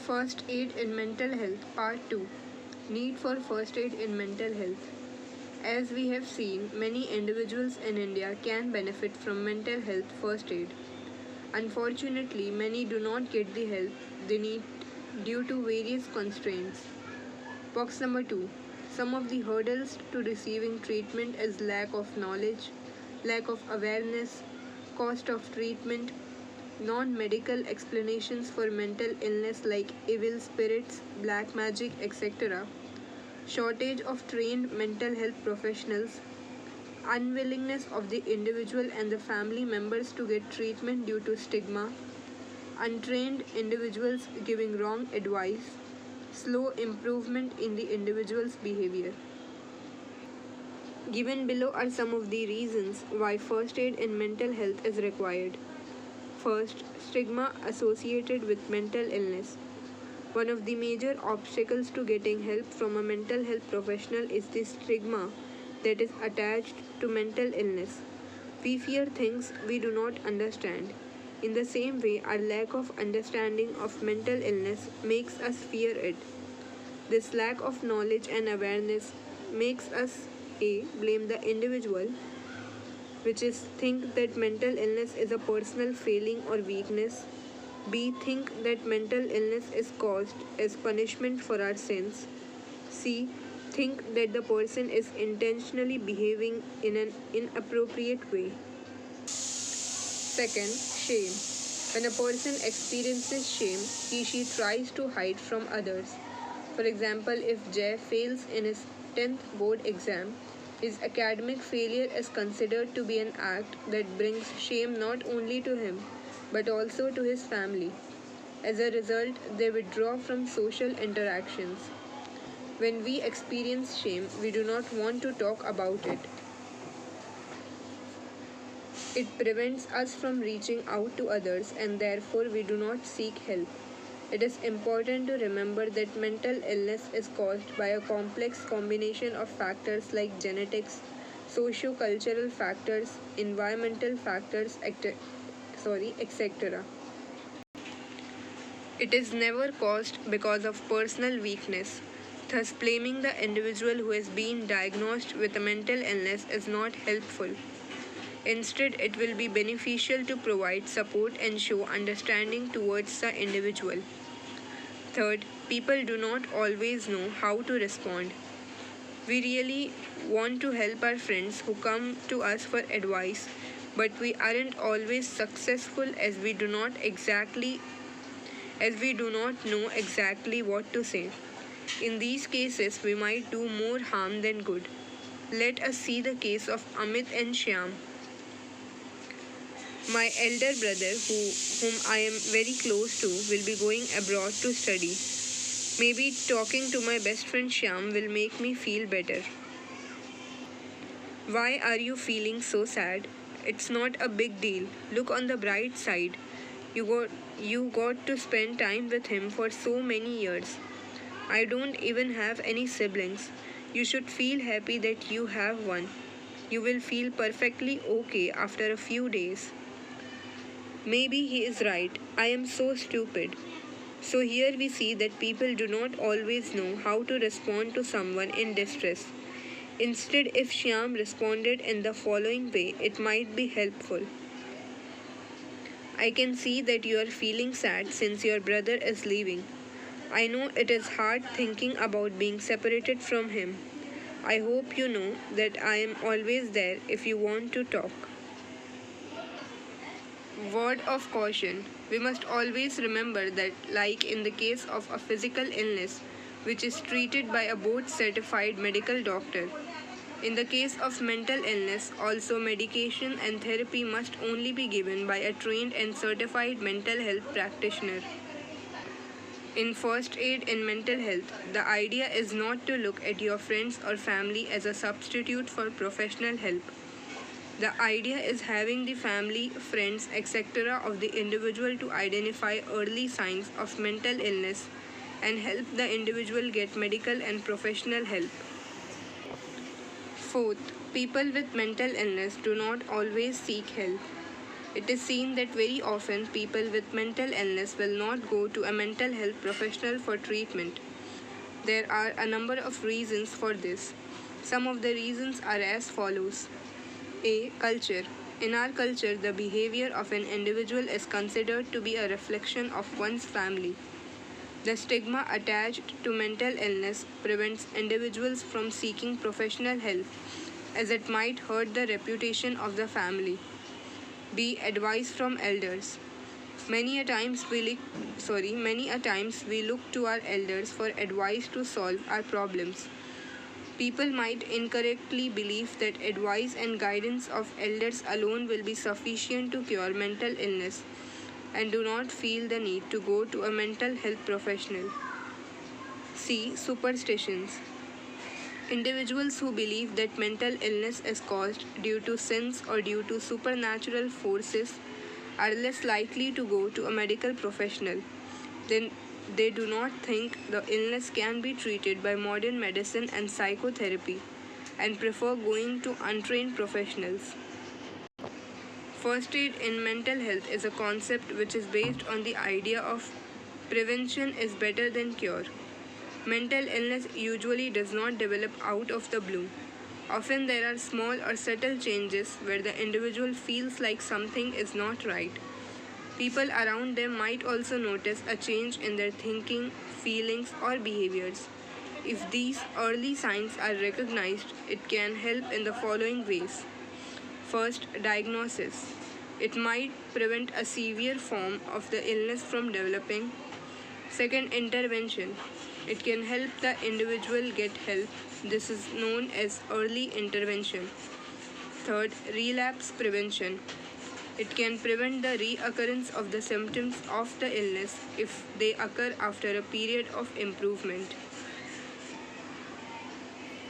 First Aid in Mental Health Part 2. Need for First Aid in Mental Health. As we have seen, many individuals in India can benefit from mental health first aid. Unfortunately, many do not get the help they need due to various constraints. Box number 2. Some of the hurdles to receiving treatment is lack of knowledge, lack of awareness, cost of treatment, non medical explanations for mental illness like evil spirits, black magic, etc., shortage of trained mental health professionals, unwillingness of the individual and the family members to get treatment due to stigma, untrained individuals giving wrong advice, slow improvement in the individual's behavior. Given below are some of the reasons why first aid in mental health is required. First, stigma associated with mental illness. One of the major obstacles to getting help from a mental health professional is the stigma that is attached to mental illness. We fear things we do not understand. In the same way, our lack of understanding of mental illness makes us fear it. This lack of knowledge and awareness makes us A. Blame the individual, which is think that mental illness is a personal failing or weakness. B. Think that mental illness is caused as punishment for our sins. C. Think that the person is intentionally behaving in an inappropriate way. Second, shame. When a person experiences shame, she tries to hide from others. For example, if Jay fails in his 10th board exam, his academic failure is considered to be an act that brings shame not only to him but also to his family. As a result, they withdraw from social interactions. When we experience shame, we do not want to talk about it. It prevents us from reaching out to others and therefore we do not seek help. It is important to remember that mental illness is caused by a complex combination of factors like genetics, socio-cultural factors, environmental factors, etc. It is never caused because of personal weakness. Thus, blaming the individual who has been diagnosed with a mental illness is not helpful. Instead, it will be beneficial to provide support and show understanding towards the individual. Third, people do not always know how to respond. We really want to help our friends who come to us for advice, but we aren't always successful as we do not know exactly what to say. In these cases, we might do more harm than good. Let us see the case of Amit and Shyam. My elder brother, whom I am very close to, will be going abroad to study. Maybe talking to my best friend Shyam will make me feel better. Why are you feeling so sad? It's not a big deal. Look on the bright side. You got to spend time with him for so many years. I don't even have any siblings. You should feel happy that you have one. You will feel perfectly okay after a few days. Maybe he is right. I am so stupid. So here we see that people do not always know how to respond to someone in distress. Instead, if Shyam responded in the following way, it might be helpful. I can see that you are feeling sad since your brother is leaving. I know it is hard thinking about being separated from him. I hope you know that I am always there if you want to talk. Word of caution. We must always remember that, like in the case of a physical illness, which is treated by a board certified medical doctor, in the case of mental illness, also medication and therapy must only be given by a trained and certified mental health practitioner. In first aid in mental health, the idea is not to look at your friends or family as a substitute for professional help. The idea is having the family, friends, etc. of the individual to identify early signs of mental illness and help the individual get medical and professional help. Fourth, people with mental illness do not always seek help. It is seen that very often people with mental illness will not go to a mental health professional for treatment. There are a number of reasons for this. Some of the reasons are as follows. A. Culture. In our culture, the behavior of an individual is considered to be a reflection of one's family. The stigma attached to mental illness prevents individuals from seeking professional help as it might hurt the reputation of the family. B. Advice from elders. Many a times we look to our elders for advice to solve our problems. People might incorrectly believe that advice and guidance of elders alone will be sufficient to cure mental illness and do not feel the need to go to a mental health professional. C. Superstitions. Individuals who believe that mental illness is caused due to sins or due to supernatural forces are less likely to go to a medical professional. Then they do not think the illness can be treated by modern medicine and psychotherapy and prefer going to untrained professionals. First aid in mental health is a concept which is based on the idea of prevention is better than cure. Mental illness usually does not develop out of the blue. Often there are small or subtle changes where the individual feels like something is not right. People around them might also notice a change in their thinking, feelings, or behaviors. If these early signs are recognized, it can help in the following ways. First, diagnosis. It might prevent a severe form of the illness from developing. Second, intervention. It can help the individual get help. This is known as early intervention. Third, relapse prevention. It can prevent the reoccurrence of the symptoms of the illness if they occur after a period of improvement.